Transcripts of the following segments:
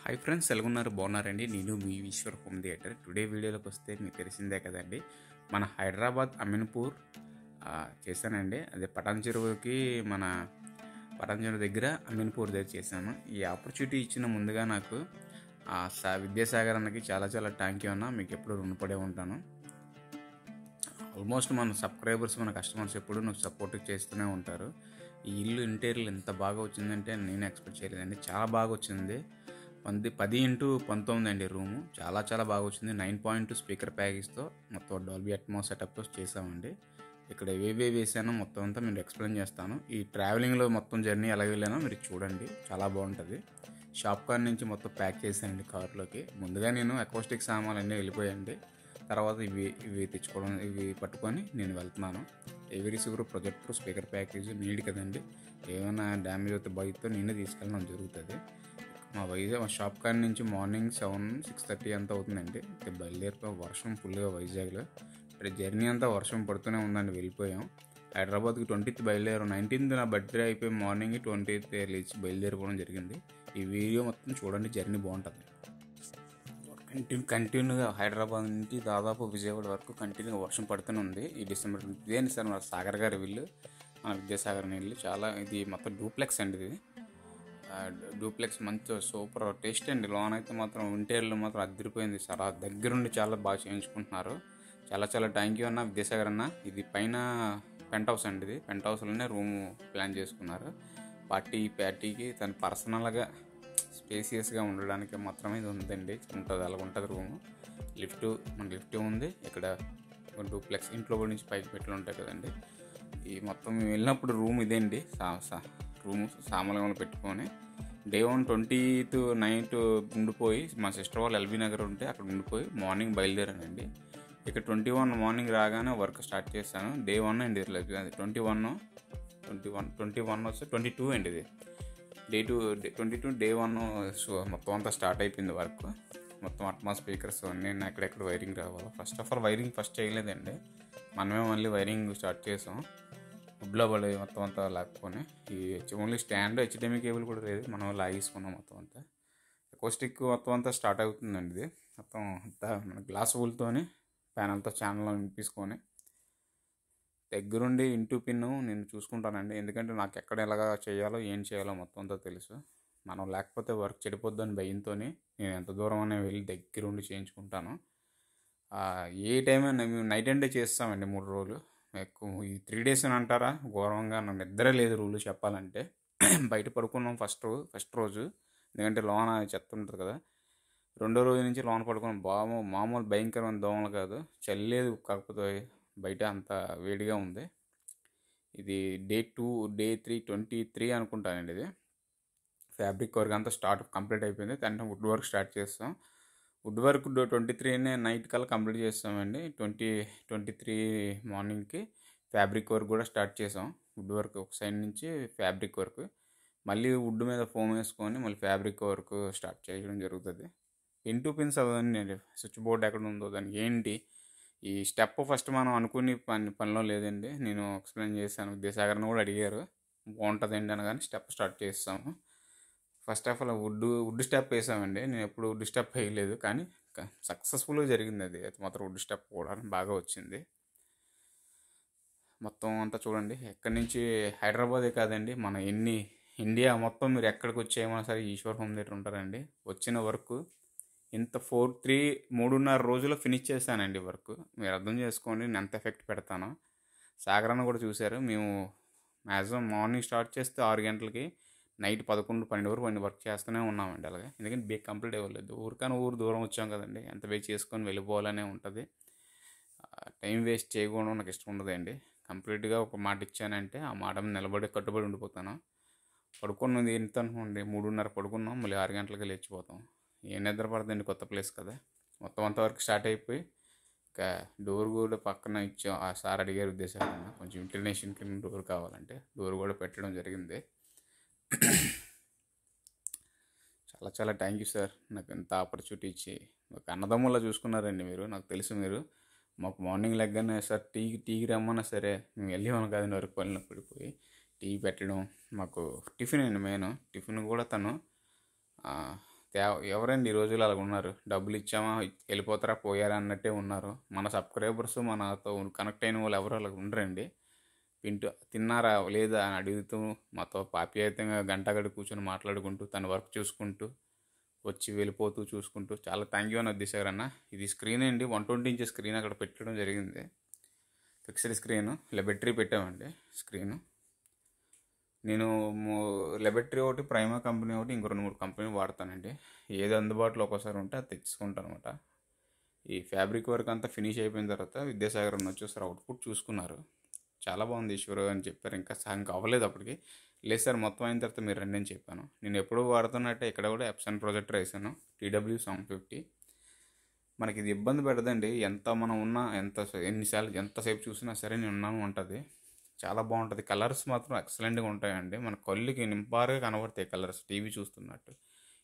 Hi friends, ఎలాగున్నారు? బాగున్నారండి? నేను మీ Eshwar home theatre. Today వీడియోలోకి వస్తే మీకు తెలిసిందే కదండి, మన హైదరాబాద్ అమీన్పూర్ చేశానండి. అదే పటాన్ చెరువుకి, మన పటాన్ చెరువు దగ్గర అమీన్పూర్ దగ్గర చేశాను. ఈ ఆపర్చునిటీ ఇచ్చిన ముందుగా నాకు విద్యాసాగర్ అన్నకి చాలా చాలా థ్యాంక్ యూ అన్న. మీకు ఎప్పుడు రుణపడే ఉంటాను. ఆల్మోస్ట్ మన సబ్స్క్రైబర్స్, మన కస్టమర్స్ ఎప్పుడు నాకు సపోర్ట్ చేస్తూనే ఉంటారు. ఈ ఇల్లు ఇంటీరియర్ ఎంత బాగా వచ్చిందంటే నేను ఎక్స్పెక్ట్ చేయలేదండి. చాలా బాగా వచ్చింది. 10x19 అండి రూము. చాలా చాలా బాగా వచ్చింది. 9.2 స్పీకర్ ప్యాకేజ్తో మొత్తం డాల్బీ అట్మాస్ సెటప్తో చేసామండి. ఇక్కడ ఏవే వేసానో మొత్తం అంతా మీరు ఎక్స్ప్లెయిన్ చేస్తాను. ఈ ట్రావెలింగ్లో మొత్తం జర్నీ ఎలా వెళ్ళానో మీరు చూడండి, చాలా బాగుంటుంది. షాప్ కార్ నుంచి మొత్తం ప్యాక్ చేశానండి కార్లోకి. ముందుగా నేను అకౌస్టిక్ సామాన్లు అన్నీ వెళ్ళిపోయండి. తర్వాత ఇవి తెచ్చుకోవడం, ఇవి పట్టుకొని నేను వెళ్తున్నాను. ఎవరీ సిగురు ప్రొజెక్టర్ స్పీకర్ ప్యాకేజ్ నీడ్ కదండి. ఏమైనా డ్యామేజ్ అవుతే బైక్తో నేనే తీసుకెళ్ళడం జరుగుతుంది. మా షాప్ కాడి నుంచి మార్నింగ్ 6:30 అంతా అవుతుందండి. బయలుదేరిపోయి వర్షం ఫుల్గా వైజాగ్లో. ఇప్పుడు జర్నీ అంతా వర్షం పడుతూనే ఉందండి. వెళ్ళిపోయాం. హైదరాబాద్కి 20th బయలుదేరాం. 19th నా బర్త్డే అయిపోయి మార్నింగ్ 20th లేచి బయలుదేరిపోవడం జరిగింది. ఈ వీడియో మొత్తం చూడండి, జర్నీ బాగుంటుంది. కంటిన్యూగా హైదరాబాద్ నుంచి దాదాపు విజయవాడ వరకు కంటిన్యూగా వర్షం పడుతూనే ఉంది. ఈ డిసెంబర్ ఇదేంటి సార్, మన సాగర్ గారి ఇల్లు, మన విద్యాసాగర్ ఇల్లు. చాలా ఇది మొత్తం డూప్లెక్స్ అండి. ఇది డూప్లెక్స్ మంచి సూపర్ టేస్ట్ అండి. లోన్ అయితే మాత్రం ఇంటీరియర్లో మాత్రం అదిరిపోయింది సార్. ఆ దగ్గరుండి చాలా బాగా చేయించుకుంటున్నారు. చాలా చాలా థ్యాంక్ యూ అన్న, విద్యాసాగర్ అన్న. ఇది పైన పెంట్ హౌస్ అండి. ఇది పెంట్ హౌస్లోనే రూమ్ ప్లాన్ చేసుకున్నారు. పార్టీకి తన పర్సనల్గా స్పేసియస్గా ఉండడానికి మాత్రమే ఇది ఉందండి. అలాగ ఉంటుంది రూము. మన లిఫ్ట్ ఉంది ఇక్కడ. డూప్లెక్స్ ఇంట్లో నుంచి పైకి పెట్లు ఉంటాయి కదండి. ఈ మొత్తం మేము వెళ్ళినప్పుడు రూమ్ ఇదేండి. రూమ్ సామాన్లు పెట్టుకొని డే 1 20th నైట్ ఉండిపోయి, మా సిస్టర్ వాళ్ళు ఎల్బీ నగర్ ఉంటే అక్కడ ఉండిపోయి మార్నింగ్ బయలుదేరానండి. ఇక్కడ 21 మార్నింగ్ రాగానే వర్క్ స్టార్ట్ చేశాను. డే 1 అండి. 21 వస్తే 22 అండి. ఇది డే 22 డే 1 మొత్తం అంతా స్టార్ట్ అయిపోయింది వర్క్. మొత్తం అట్మాస్ స్పీకర్స్ అన్నీ ఎక్కడెక్కడ వైరింగ్ రావాలో. ఫస్ట్ ఆఫ్ ఆల్ వైరింగ్ చేయలేదండి. మనమే మళ్ళీ వైరింగ్ స్టార్ట్ చేసాం. ఉడ్లో పడి మొత్తం అంతా లాక్కొని, ఈ ఓన్లీ స్టాండ్ హెచ్డిఎంఐ కేబుల్ కూడా లేదు, మనం లాగేసుకున్నాం మొత్తం అంతా. అకౌస్టిక్ మొత్తం అంతా స్టార్ట్ అవుతుందండి. ఇది మొత్తం అంతా మన గ్లాస్ ఊల్తోని ప్యానల్తో ఛానల్లో వినిపించుకొని దగ్గరుండి ఇంటూ పిన్ను నేను చూసుకుంటానండి. ఎందుకంటే నాకు ఎక్కడ ఎలాగా చేయాలో, ఏం చేయాలో మొత్తం అంతా తెలుసు. మనం లేకపోతే వర్క్ చెడిపోద్దని భయంతో నేను ఎంత దూరం అనే వెళ్ళి దగ్గరుండి చేయించుకుంటాను. ఏ టైం అయినా మేము నైట్ అండ్ డే చేస్తామండి. 3 రోజులు ఎక్కువ. ఈ 3 days అని అంటారా, ఘోరంగా నాకు నిద్ర లేదు రూలు చెప్పాలంటే. బయట పడుకున్నాం ఫస్ట్ రోజు, ఎందుకంటే లోన చెత్త ఉంటుంది కదా. రెండో రోజు నుంచి లోన పడుకున్నాం. మామూలు భయంకరమైన దోమలు కాదు, చలి లేదు, కాకపోతే బయట అంత వేడిగా ఉంది. ఇది డే 2 డే 3 23 అనుకుంటానండి. ఇది ఫ్యాబ్రిక్ వర్క్ అంతా కంప్లీట్ అయిపోయింది. దాంట్లో వుడ్ వర్క్ స్టార్ట్ చేస్తాం. వుడ్ వర్క్ 23 నైట్ కల్లా కంప్లీట్ చేస్తామండి. 23 మార్నింగ్కి ఫ్యాబ్రిక్ వర్క్ కూడా స్టార్ట్ చేసాం. వుడ్ వర్క్ ఒక సైడ్ నుంచి ఫ్యాబ్రిక్ వర్క్, మళ్ళీ వుడ్ మీద ఫోమ్ వేసుకొని మళ్ళీ ఫ్యాబ్రిక్ వర్క్ స్టార్ట్ చేయడం జరుగుతుంది. ఇంటూ పిన్స్ అవన్నీ, స్విచ్ బోర్డ్ ఎక్కడ ఉందో దానికి ఏంటి, ఈ స్టెప్ ఫస్ట్ మనం అనుకుని పనిలో లేదండి. నేను ఎక్స్ప్లెయిన్ చేశాను, విద్యాసాగర్ని కూడా అడిగారు బాగుంటుందండి అనగానే స్టెప్ స్టార్ట్ చేస్తాము. First of all wood step వేసామండి. నేను ఎప్పుడు వుడ్ స్టెప్ వేయలేదు, కానీ సక్సెస్ఫుల్గా జరిగింది. అది మాత్రం వుడ్ స్టెప్ కూడా బాగా వచ్చింది. మొత్తం అంతా చూడండి. ఎక్కడి నుంచి హైదరాబాదే కాదండి, మన ఇండియా మొత్తం మీరు ఎక్కడికి వచ్చేయమన్నా సరే ఈశ్వర్ హోమ్ థియేటర్ ఉంటారండి. వచ్చిన వర్క్ ఇంత 3.5 రోజుల్లో ఫినిష్ చేశానండి వర్క్. మీరు అర్థం చేసుకోండి నేను ఎంత ఎఫెక్ట్ పెడతానో. సాగరాన్ని కూడా చూశారు. మేము మ్యాక్సిమం మార్నింగ్ స్టార్ట్ చేస్తే 6 గంటలకి నైట్ 11, 12 వరకు వర్క్ చేస్తూనే ఉన్నామండి. అలాగే ఎందుకంటే బేక్ కంప్లీట్ అవ్వలేదు. ఊరు దూరం వచ్చాం కదండి, ఎంత బేక్ చేసుకొని వెళ్ళిపోవాలనే ఉంటుంది. టైం వేస్ట్ చేయకూడదు నాకు ఇష్టం ఉండదండి. కంప్లీట్గా ఒక మాట ఇచ్చానంటే ఆ మాట మీద కట్టుబడి ఉండిపోతాను. పడుకున్నది ఎంత అనుకోండి, 3:30 పడుకున్నాం, మళ్ళీ 6 గంటలకి లేచిపోతాం. ఏం నిద్ర పడదండి, కొత్త ప్లేస్ కదా. మొత్తం అంత వరకు స్టార్ట్ అయిపోయి ఇంకా డోర్ కూడా పక్కన ఇచ్చాం. ఆ సార్ అడిగారు ఉద్దేశాన్ని, కొంచెం ఇంటర్నేషన్ కింద డోర్ కావాలంటే డోర్ కూడా పెట్టడం జరిగింది. చాలా చాలా థ్యాంక్ యూ సార్, నాకు ఎంత ఆపర్చునిటీ ఇచ్చి ఒక అన్నదమ్ములా చూసుకున్నారండి మీరు. నాకు తెలుసు మీరు మాకు మార్నింగ్ లెగ్గానే సార్ టీకి రమ్మన్నా సరే మేము వెళ్ళేవాళ్ళం కాదని వరకు పనిలో పడిపోయి టీ పెట్టడం. మాకు టిఫిన్ అండి మెయిన్. టిఫిన్ కూడా తను ఎవరండి ఈ రోజుల్లో అలాగ ఉన్నారు? డబ్బులు ఇచ్చామా వెళ్ళిపోతారా పోయారా అన్నట్టే ఉన్నారు. మన సబ్స్క్రైబర్స్ మనతో కనెక్ట్ అయిన వాళ్ళు ఎవరు అలాగ ఉండరండి. తిన్నారా లేదా అని అడుగుతూ మాతో ఆప్యాయంగా గంట గడి కూర్చొని మాట్లాడుకుంటూ తన వర్క్ చూసుకుంటూ వచ్చి వెళ్ళిపోతూ చూసుకుంటూ చాలా థ్యాంక్ యూ అని వద్దేశారన్న. ఇది స్క్రీన్ అండి, 120 ఇంచెస్ స్క్రీన్ అక్కడ పెట్టడం జరిగింది. ఫిక్స్డ్ స్క్రీన్ లెబెట్రీ పెట్టామండి స్క్రీను. నేను లెబెట్రీ ఒకటి, ప్రైమా కంపెనీ ఒకటి, ఇంకో 2-3 కంపెనీ వాడతానండి. ఏది అందుబాటులో ఒక్కోసారి ఉంటే అది తెచ్చుకుంటాను అనమాట. ఈ ఫ్యాబ్రిక్ వర్క్ అంతా ఫినిష్ అయిపోయిన తర్వాత విద్యాసాగర్ అన్న వచ్చేసారు, అవుట్పుట్ చూసుకున్నారు. చాలా బాగుంది ఈశ్వరు అని చెప్పారు. ఇంకా అవ్వలేదు అప్పటికి. లేదు సార్ మొత్తం అయిన తర్వాత మీరు రండి అని చెప్పాను. నేను ఎప్పుడూ వాడుతున్నట్టే ఇక్కడ కూడా ఎప్సన్ ప్రొజెక్టర్ వేసాను, TW750. మనకి ఇది ఇబ్బంది పెడదండి. ఎంత మనం ఉన్నా ఎంతసేపు చూసినా సరే నేను ఉన్నాను ఉంటుంది. చాలా బాగుంటుంది. కలర్స్ మాత్రం ఎక్సలెంట్గా ఉంటాయండి. మన కళ్ళుకి నింపారుగా కనబడతాయి కలర్స్. టీవీ చూస్తున్నట్టు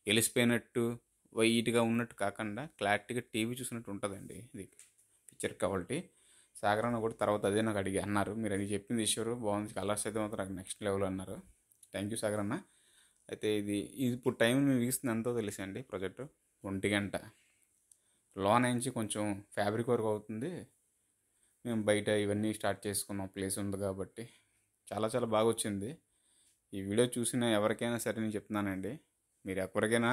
ఎలిసిపోయినట్టు వైట్గా ఉన్నట్టు కాకుండా క్లారిటీగా టీవీ చూసినట్టు ఉంటుందండి ఇది పిక్చర్ క్వాలిటీ. సాగరన్న కూడా తర్వాత అదే నాకు అన్నారు, మీరు అది చెప్పింది ఈశ్వరు బాగుంది, కలర్స్ అయితే మాత్రం నాకు నెక్స్ట్ లెవెల్ అన్నారు. థ్యాంక్ యూ సాగరన్న. అయితే ఇది ఇప్పుడు టైం మేము వీస్తుంది ఎంతో తెలుసండి. ప్రాజెక్ట్ 1 గంట లోన్ నుంచి కొంచెం ఫ్యాబ్రిక్ వర్క్ అవుతుంది. మేము బయట ఇవన్నీ స్టార్ట్ చేసుకున్నాం, ప్లేస్ ఉంది కాబట్టి. చాలా చాలా బాగా వచ్చింది. ఈ వీడియో చూసిన ఎవరికైనా సరే నేను చెప్తున్నానండి, మీరు ఎవరికైనా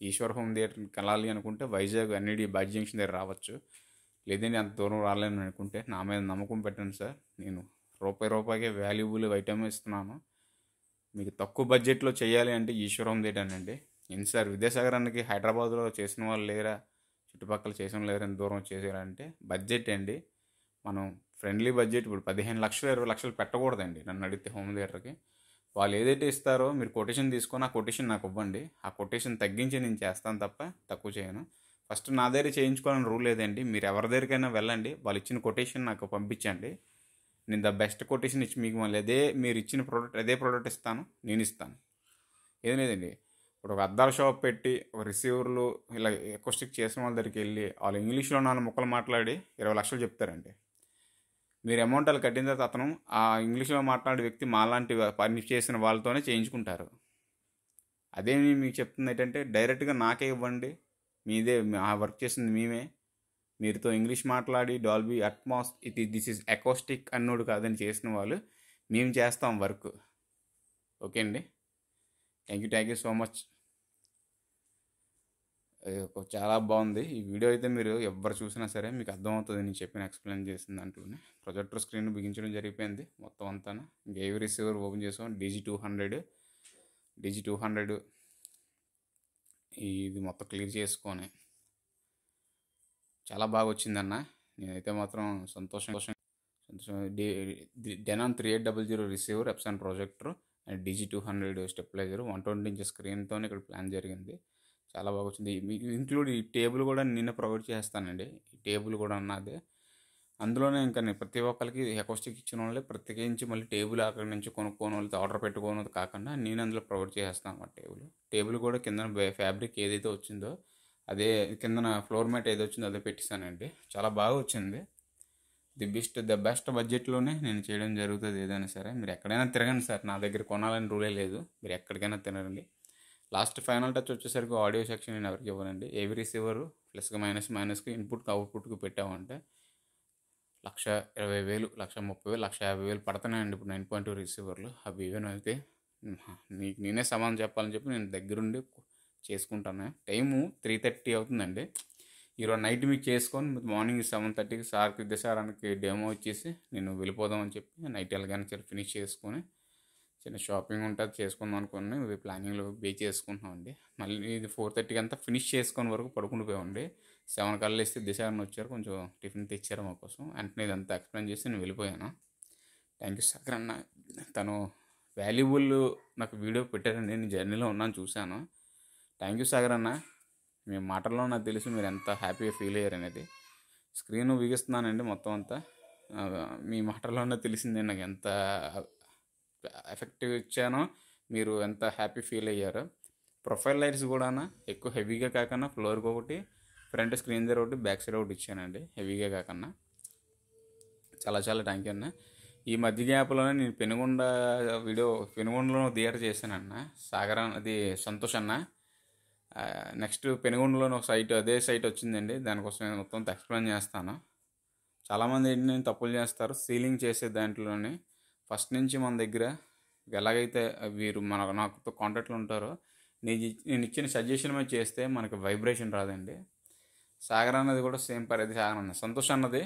ఈశ్వర్ హోమ్ థియేటర్కి వెళ్ళాలి అనుకుంటే వైజాగ్ NED బాజ్ జంక్షన్ దగ్గర రావచ్చు. లేదండి అంత దూరం రాలేని అనుకుంటే నా మీద నమ్మకం పెట్టండి సార్. నేను రూపాయికే వాల్యుబుల్ ఐటమ్ ఇస్తున్నాను. మీకు తక్కువ బడ్జెట్లో చేయాలి అంటే ఈశ్వర్ హోమ్ థియేటర్ అండి. ఏంటి సార్ విద్యాసాగర్ అన్నకి హైదరాబాద్లో చేసిన వాళ్ళు లేరా, చుట్టుపక్కల చేసిన లేరా, ఎంత దూరం చేసారంటే బడ్జెట్ అండి. మనం ఫ్రెండ్లీ బడ్జెట్. ఇప్పుడు 15 లక్షలు 20 లక్షలు పెట్టకూడదండి నన్ను అడిగితే హోమ్ థియేటర్కి. వాళ్ళు ఏదైతే ఇస్తారో మీరు కొటేషన్ తీసుకొని ఆ కొటేషన్ నాకు ఇవ్వండి. ఆ కొటేషన్ తగ్గించి నేను చేస్తాను తప్ప తక్కువ చేయను. ఫస్ట్ నా దగ్గర చేయించుకోవాలని రూల్ లేదండి. మీరు ఎవరి దగ్గరికైనా వెళ్ళండి, వాళ్ళు ఇచ్చిన కొటేషన్ నాకు పంపించండి. నేను ద బెస్ట్ కొటేషన్ ఇచ్చి మీకు మళ్ళీ మీరు ఇచ్చిన అదే ప్రోడక్ట్ ఇస్తాను, నేను ఇస్తాను. ఏం లేదండి. ఇప్పుడు ఒక అద్దాల షాప్ పెట్టి ఒక రిసీవర్లు ఇలా ఎకోస్టిక్ చేసిన వాళ్ళ దగ్గరికి వెళ్ళి వాళ్ళు ఇంగ్లీష్లో 4 ముక్కలు మాట్లాడి 20 లక్షలు చెప్తారండి. మీరు అమౌంట్ వాళ్ళు కట్టిన తర్వాత అతను ఆ ఇంగ్లీష్లో మాట్లాడే వ్యక్తి మాలాంటి పని చేసిన వాళ్ళతోనే చేయించుకుంటారు. అదే నేను మీకు చెప్తుంది ఏంటంటే డైరెక్ట్గా నాకే ఇవ్వండి, మీదే ఆ వర్క్ చేసింది మేమే. మీరుతో ఇంగ్లీష్ మాట్లాడి Dolby Atmos this is acoustic అన్నోడు కాదని చేసిన వాళ్ళు మేము చేస్తాం వర్క్. ఓకే అండి, థ్యాంక్ యూ సో మచ్. చాలా బాగుంది ఈ వీడియో. అయితే మీరు ఎవరు చూసినా సరే మీకు అర్థమవుతుంది నేను చెప్పిన ఎక్స్ప్లెయిన్ చేసిన దాంట్లోనే. ప్రొజెక్టర్ స్క్రీన్ బిగించడం జరిగిపోయింది మొత్తం అంతా. ఇంకా ఏవి రిసీవర్ ఓపెన్ చేసాం, DG200 ఇది మొత్తం క్లియర్ చేసుకొని చాలా బాగా వచ్చిందన్న. నేనైతే మాత్రం సంతోషం. Denon 3800 receiver, Epson projector and DG200 stabiliser, 120 inches స్క్రీన్తో ఇక్కడ ప్లాన్ జరిగింది. చాలా బాగా వచ్చింది. మీకు ఇంక్లూడ్ ఈ టేబుల్ కూడా నిన్న ప్రొవైడ్ చేస్తానండి. ఈ టేబుల్ కూడా ఉన్నది అందులోనే. ఇంకా నేను ప్రతి ఒక్కరికి అకోస్టిక్ ఇచ్చిన వాళ్ళే ప్రత్యేకించి మళ్ళీ టేబుల్ అక్కడి నుంచి కొనుక్కోని వాళ్ళతో ఆర్డర్ పెట్టుకోనది కాకుండా నేను అందులో ప్రొవైడ్ చేస్తాను. ఆ టేబుల్ కూడా కింద ఫ్యాబ్రిక్ ఏదైతే వచ్చిందో అదే, కిందన ఫ్లోర్ మ్యాట్ ఏది వచ్చిందో అదే పెట్టిస్తానండి. చాలా బాగా వచ్చింది. ద బెస్ట్ బడ్జెట్లోనే నేను చేయడం జరుగుతుంది ఏదైనా సరే. మీరు ఎక్కడైనా తిరగండి సార్, నా దగ్గర కొనాలని రూలే లేదు. మీరు ఎక్కడికైనా తినరండి. లాస్ట్ ఫైనల్ టచ్ వచ్చేసరికి ఆడియో సెక్షన్ నేను ఎవరికి ఇవ్వనండి. ఏవి రిసీవరు ప్లస్గా మైనస్కి ఇన్పుట్కి అవుట్పుట్కి పెట్టామంటే 1,20,000, 1,30,000, 1,50,000 పడుతున్నాయండి ఇప్పుడు 9.2 రిసీవర్లు. అవి ఈవెన్ అయితే నీకు నేనే సమాధానం చెప్పాలని చెప్పి నేను దగ్గరుండి చేసుకుంటాను. టైము 3:30 అవుతుందండి. ఈరోజు నైట్ మీకు చేసుకొని మార్నింగ్ 7:30కి సార్కి విద్యాసారానికి డెమో ఇచ్చేసి నేను వెళ్ళిపోదామని చెప్పి నైట్ వెళ్ళగానే సరే ఫినిష్ చేసుకొని చిన్న షాపింగ్ ఉంటుంది చేసుకుందాం అనుకుని ఇది ప్లానింగ్లో చేసుకుంటున్నామండి. మళ్ళీ ఇది 4:30కి అంతా ఫినిష్ చేసుకుని వరకు పడుకుని పోయామండి. 7 కల్లా ఇస్తే దిశారని వచ్చారు, కొంచెం టిఫిన్ తెచ్చారు మా కోసం. వెంటనే ఇదంతా ఎక్స్ప్లెయిన్ చేసి నేను వెళ్ళిపోయాను. థ్యాంక్ యూ సాగర్ అన్న. తను వాల్యుబుల్ నాకు వీడియో పెట్టారండి, నేను జర్నీలో ఉన్నాను చూశాను. థ్యాంక్ యూ సాగర్ అన్న. మీ మాటల్లో నాకు తెలుసు మీరు ఎంత హ్యాపీగా ఫీల్ అయ్యారు అనేది. స్క్రీన్ బిగిస్తున్నానండి మొత్తం అంతా. మీ మాటల్లోనే తెలిసిందే నాకు ఎంత ఎఫెక్టివ్ ఇచ్చానో, మీరు ఎంత హ్యాపీ ఫీల్ అయ్యారో. ప్రొఫైల్ లైట్స్ కూడా ఎక్కువ హెవీగా కాకుండా ఫ్లోర్కి ఒకటి, ఫ్రంట్ స్క్రీన్ దగ్గర ఒకటి, బ్యాక్ సైడ్ ఒకటి ఇచ్చానండి హెవీగా కాకుండా. చాలా చాలా థ్యాంక్ యూ అన్న. ఈ మధ్య గ్యాప్లోనే నేను పెనుగొండలో థియేటర్ చేశానన్న. సాగర్ అది సంతోష్ అన్న. నెక్స్ట్ పెనుగొండలోని ఒక సైట్, అదే సైట్ వచ్చిందండి. దానికోసం నేను మొత్తం ఎక్స్ప్లెయిన్ చేస్తాను. చాలామంది ఎన్ని తప్పులు చేస్తారు సీలింగ్ చేసే దాంట్లోనే. ఫస్ట్ నుంచి మన దగ్గర ఎలాగైతే వీరు నాకు కాంటాక్ట్లో ఉంటారో నేను ఇచ్చిన సజెషన్ మీద చేస్తే మనకి వైబ్రేషన్ రాదండి. సాగర్ అన్నది కూడా సేమ్ పరిధి. సాగర్ అన్నది, సంతోష్ అన్నది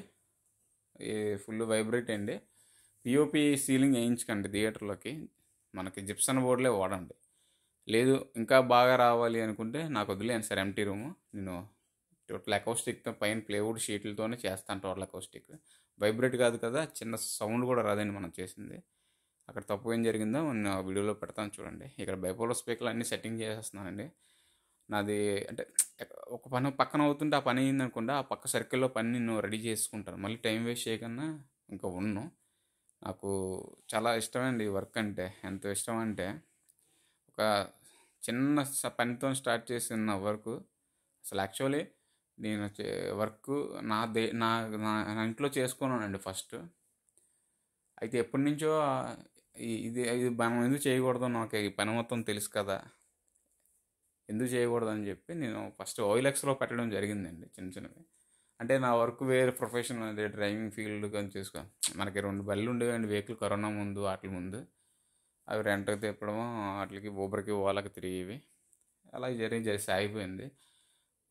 ఫుల్ వైబ్రేట్ అండి. పిఓపి సీలింగ్ వేయించకండి థియేటర్లోకి, మనకి జిప్సన్ బోర్డులే వాడండి. లేదు ఇంకా బాగా రావాలి అనుకుంటే నాకు వదిలేను సార్ ఎంటీ రూము. నేను టోటల్ అకౌస్టిక్ పైన ప్లేవుడ్ షీట్లతోనే చేస్తాను. టోటల్ అకౌస్టిక్ వైబ్రేట్ కాదు కదా, చిన్న సౌండ్ కూడా రాదండి మనం చేసింది. అక్కడ తప్పు ఏం జరిగిందో నేను వీడియోలో పెడతాను చూడండి. ఇక్కడ బైపోలర్ స్పీకర్లు అన్నీ సెట్టింగ్ చేసేస్తున్నానండి. నాది అంటే ఒక పని పక్కన అవుతుంటే ఆ పని అయిందనుకోండి, ఆ పక్క సర్కిల్లో పని నేను రెడీ చేసుకుంటాను. మళ్ళీ టైం వేస్ట్ చేయకన్నా ఇంకా ఉన్నాను. నాకు చాలా ఇష్టమండి ఈ వర్క్ అంటే. ఎంత ఇష్టం అంటే ఒక చిన్న పనితో స్టార్ట్ చేసిన వర్క్. అసలు యాక్చువల్లీ నేను వర్క్ నా ఇంట్లో చేసుకున్నానండి ఫస్ట్. అయితే ఎప్పటి నుంచో ఇది మనం ఎందుకు చేయకూడదు, నాకు ఈ పని మొత్తం తెలుసు కదా, ఎందుకు చేయకూడదు అని చెప్పి నేను ఫస్ట్ OLXలో పెట్టడం జరిగిందండి. చిన్న చిన్నవి అంటే నా వర్క్ వేరే ప్రొఫెషన్, అదే డ్రైవింగ్ ఫీల్డ్ కానీ చేసుకో. మనకి 2 బళ్ళు ఉండేవండి వెహికల్, కరోనా ముందు వాటి ముందు. అవి రెంట్కి తిప్పడము, వాటికి ఊబర్కి ఓలాకి తిరిగేవి. అలా జరిగి సాగిపోయింది.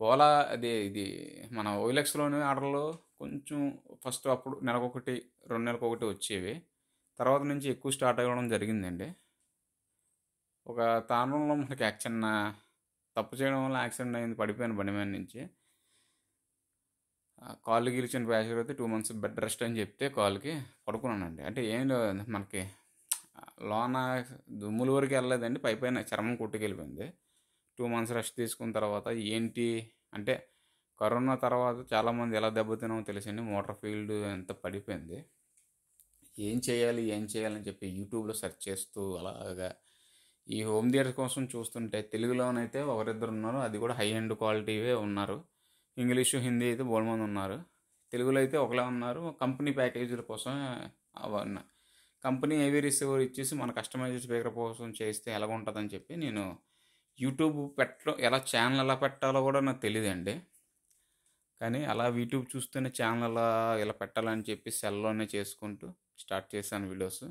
ఓలా ఇది మన OLXలోని ఆర్డర్లో కొంచెం ఫస్ట్ అప్పుడు నెలకొకటి 2 నెలలకొకటి వచ్చేవి. తర్వాత నుంచి ఎక్కువ స్టార్ట్ అవ్వడం జరిగిందండి. ఒక తానంలో మనకి చిన్న తప్పు చేయడం వల్ల యాక్సిడెంట్ అయింది, పడిపోయాను బండి మీద నుంచి. కాళ్ళు గీల్చిన ప్యాచర్ అయితే 2 months బెడ్ రెస్ట్ అని చెప్తే కాలుకి పడుకున్నానండి. అంటే ఏం లేదు, మనకి లోన దుమ్ముల వరకు వెళ్ళలేదండి, పైపైన చర్మం కొట్టుకెళ్ళిపోయింది. 2 months రెస్ట్ తీసుకున్న తర్వాత ఏంటి అంటే కరోనా తర్వాత చాలామంది ఎలా దెబ్బతినామో తెలిసింది. మోటార్ ఫీల్డ్ ఎంత పడిపోయింది, ఏం చేయాలని చెప్పి యూట్యూబ్లో సెర్చ్ చేస్తూ అలాగా ఈ హోమ్ థియేటర్ కోసం చూస్తుంటే తెలుగులోనైతే ఒకరిద్దరు ఉన్నారు, అది కూడా హై ఎండ్ క్వాలిటీవే ఉన్నారు. ఇంగ్లీషు హిందీ అయితే బోల్మంది ఉన్నారు. తెలుగులో అయితే ఒకలా ఉన్నారు. కంపెనీ ప్యాకేజీల కోసం అవన్నీ కంపెనీ ఏవీ రిసీవర్ ఇచ్చేసి మన కస్టమైజ్డ్ స్పీకర్ కోసం చేస్తే ఎలా ఉంటుందని చెప్పి నేను యూట్యూబ్ ఎలా ఛానల్ ఎలా పెట్టాలో కూడా నాకు తెలియదండి. కానీ అలా యూట్యూబ్ చూస్తేనే ఛానల్ ఇలా పెట్టాలని చెప్పి సెల్లోనే చేసుకుంటూ స్టార్ట్ చేశాను వీడియోస్.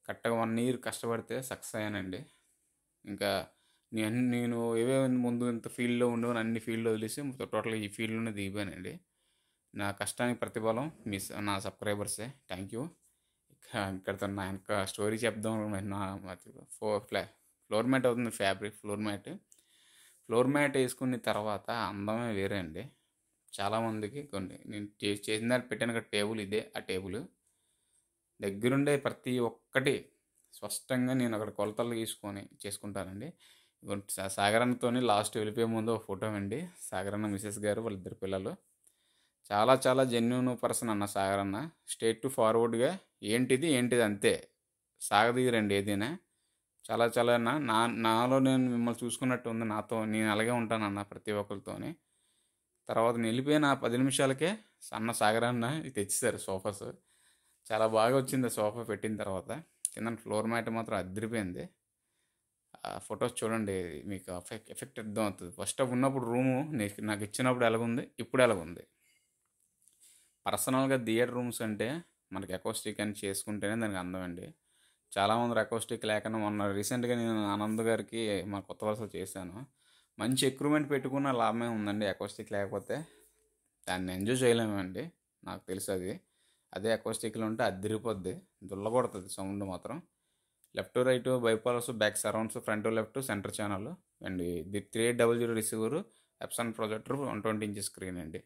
కరెక్ట్గా 1 year కష్టపడితే సక్సెస్ అయ్యానండి. ఇంకా నేను ఏవేవి ముందు ఇంత ఫీల్డ్లో ఉండేవని అన్ని ఫీల్డ్లో వదిలేసి టోటల్గా ఈ ఫీల్డ్లోనే దిగిపోయానండి. నా కష్టానికి ప్రతిఫలం నా సబ్స్క్రైబర్సే. Thank you. ఇక్కడతో నా ఇంకా స్టోరీ చెప్దాం. నా ఫ్లోర్ మ్యాట్ అవుతుంది, ఫ్యాబ్రిక్ ఫ్లోర్ మ్యాట్ వేసుకున్న తర్వాత అందమే వేరే అండి. చాలామందికి నేను చేసిన దాన్ని పెట్టాను కదా టేబుల్, ఇదే ఆ టేబుల్. దగ్గరుండే ప్రతి ఒక్కటి స్పష్టంగా నేను అక్కడ కొలతలు తీసుకొని చేసుకుంటానండి. సాగరన్నతో లాస్ట్ వెళ్ళిపోయే ముందు ఒక ఫోటో అండి. సాగరన్న మిసెస్ గారు, వాళ్ళిద్దరు పిల్లలు. చాలా చాలా జెన్యూన్ పర్సన్ అన్న సాగరన్న. స్ట్రేట్ టు ఫార్వర్డ్గా ఏంటిది అంతే, సాగదీయరండి ఏదైనా. చాలా చాలా నాలో నేను మిమ్మల్ని చూసుకున్నట్టు ఉంది. నేను అలాగే ఉంటానన్న ప్రతి ఒక్కరితోని. తర్వాత నేను వెళ్ళిపోయిన 10 నిమిషాలకే సాగరన్న తెచ్చేసారు సోఫాస్. చాలా బాగా వచ్చింది సోఫా పెట్టిన తర్వాత. కింద ఫ్లోర్ మ్యాట్ మాత్రం అదిరిపోయింది. ఫొటోస్ చూడండి, మీకు ఎఫెక్ట్ అర్థం అవుతుంది. ఫస్ట్ ఉన్నప్పుడు రూము నాకు ఇచ్చినప్పుడు ఎలాగుంది, ఇప్పుడు ఎలాగుంది. పర్సనల్గా థియేటర్ రూమ్స్ అంటే మనకి అకౌస్టిక్ అని చేసుకుంటేనే దానికి అందం అండి. చాలామంది అకౌస్టిక్ లేకుండా మొన్న రీసెంట్గా నేను ఆనంద్ గారికి మా కొత్త వలసలో చేశాను. మంచి ఎక్విప్మెంట్ పెట్టుకున్న లాభమే ఉందండి. అకౌస్టిక్ లేకపోతే దాన్ని ఎంజాయ్ చేయలేమండి, నాకు తెలుసు అది. అదే అకౌస్టిక్లో ఉంటే అదిరిపోద్ది, దుల్లగొడుతుంది సౌండ్ మాత్రం. Left right bipolars, back surrounds, front left, centre channel and ఇది 3800 receiver, Epson projector, 120 inch screen అండి.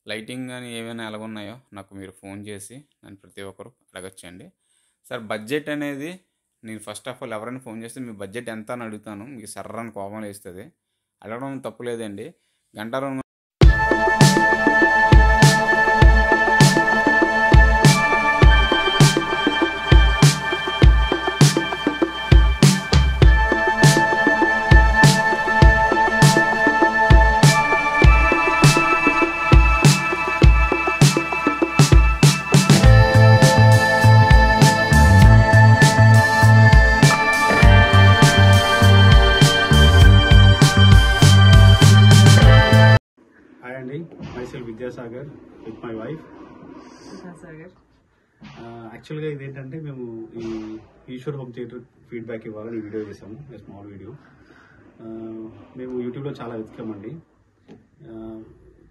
లైటింగ్ కానీ ఏమైనా ఎలాగున్నాయో నాకు మీరు ఫోన్ చేసి నన్ను ప్రతి ఒక్కరు అడగచ్చండి. సార్ బడ్జెట్ అనేది నేను ఫస్ట్ ఆఫ్ ఆల్ ఎవరైనా ఫోన్ చేస్తే మీ బడ్జెట్ ఎంత అని అడుగుతాను. మీకు సర్రని కోపం వేస్తుంది. అడగడం తప్పులేదండి. గంట 2 actual Vidyasagar with my wife Sagar. యాక్చువల్గా ఇదేంటంటే మేము ఈ ఈశ్వర్ హోమ్ థియేటర్ ఫీడ్బ్యాక్ ఇవ్వాలని వీడియో చేసాము, స్మాల్ వీడియో. మేము యూట్యూబ్లో చాలా వెతికామండి.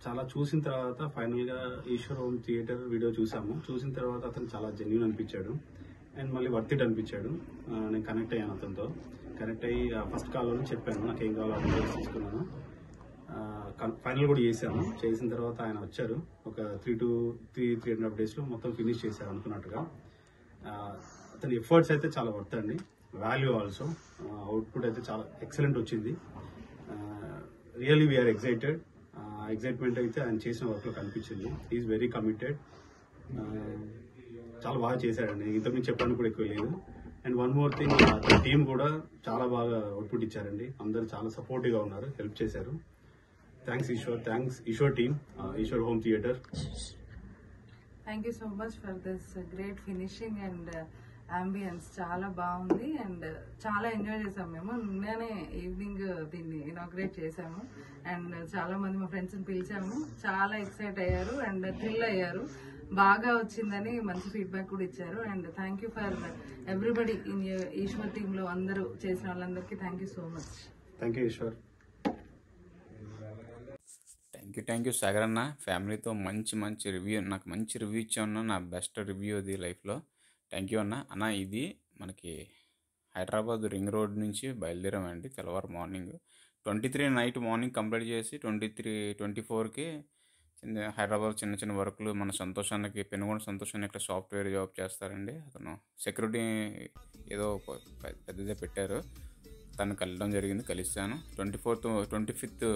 చాలా చూసిన తర్వాత ఫైనల్గా ఈశ్వర్ హోమ్ థియేటర్ వీడియో చూసిన తర్వాత అతను చాలా జెన్యూన్ అనిపించాడు అండ్ మళ్ళీ వర్త్ ఇట్ అనిపించాడు. నేను కనెక్ట్ అయ్యాను అతనితో. కనెక్ట్ అయ్యి ఫస్ట్ కాల్లోనే చెప్పాను నాకు ఏం కావాలో అడ్వైస్ తీసుకున్నాను. ఫైనల్ కూడా చేసిన తర్వాత ఆయన వచ్చారు. ఒక 3.5 డేస్లో మొత్తం ఫినిష్ చేశారు అనుకున్నట్టుగా. అతని ఎఫర్ట్స్ అయితే చాలా వర్త్ అండి, వాల్యూ ఆల్సో. అవుట్పుట్ అయితే చాలా ఎక్సలెంట్ వచ్చింది. రియల్లీ వీఆర్ ఎక్సైట్మెంట్ అయితే ఆయన చేసిన వర్క్లో కనిపించింది. Is very committed. చాలా బాగా చేశాడండి, ఇంతకుముందు చెప్పడానికి కూడా ఎక్కువ లేదు. And one more thing, team కూడా చాలా బాగా అవుట్పుట్ ఇచ్చారండి. అందరు చాలా సపోర్టివ్గా ఉన్నారు, హెల్ప్ చేశారు. Thanks Eshwar team, Eshwar home theatre. Thank you so much for this great finishing and ambience. చాలా బాగుంది అండ్ చాలా ఎంజాయ్ చేసాం మేము. నిన్ననే ఈవినింగ్ దీన్ని ఇనాగ్రేట్ చేసాము అండ్ చాలా మంది మా ఫ్రెండ్స్ని పిలిచాము. చాలా ఎక్సైట్ అయ్యారు అండ్ థ్రిల్ అయ్యారు. బాగా వచ్చిందని మంచి ఫీడ్బ్యాక్ కూడా ఇచ్చారు. And thank you for everybody in Eshwar టీంలో అందరూ చేసిన వాళ్ళందరికీ thank you so much. Thank you Eshwar. Thank you Sagar అన్న. ఫ్యామిలీతో మంచి రివ్యూ, నాకు మంచి రివ్యూ ఇచ్చావు. నా బెస్ట్ రివ్యూ అది లైఫ్లో. థ్యాంక్ యూ అన్న. ఇది మనకి హైదరాబాద్ రింగ్ రోడ్ నుంచి బయలుదేరామండి తెల్లవారు మార్నింగ్. 23 నైట్ మార్నింగ్ కంప్లీట్ చేసి 24కి హైదరాబాద్ చిన్న వర్క్లు మన సంతోషానికి, పెనుగొండ సంతోషాన్ని ఇక్కడ సాఫ్ట్వేర్ జాబ్ చేస్తారండి. అతను సెక్యూరిటీ ఏదో పెద్దదే పెట్టారు, తను కలవడం జరిగింది, కలిస్తాను. 25th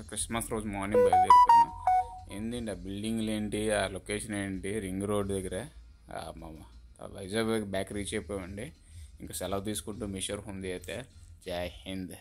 క్రిస్మస్ రోజు మార్నింగ్ బయలుదేరిపోయాను. ఏంటండి ఆ బిల్డింగ్లు ఏంటి, ఆ లొకేషన్ ఏంటి, రింగ్ రోడ్ దగ్గర వైజాగ్ బ్యాక్ రీచ్ అయిపోయామండి. ఇంకా సెలవు తీసుకుంటూ ఈశ్వర్ హోమ్ థియేటర్. జై హింద్.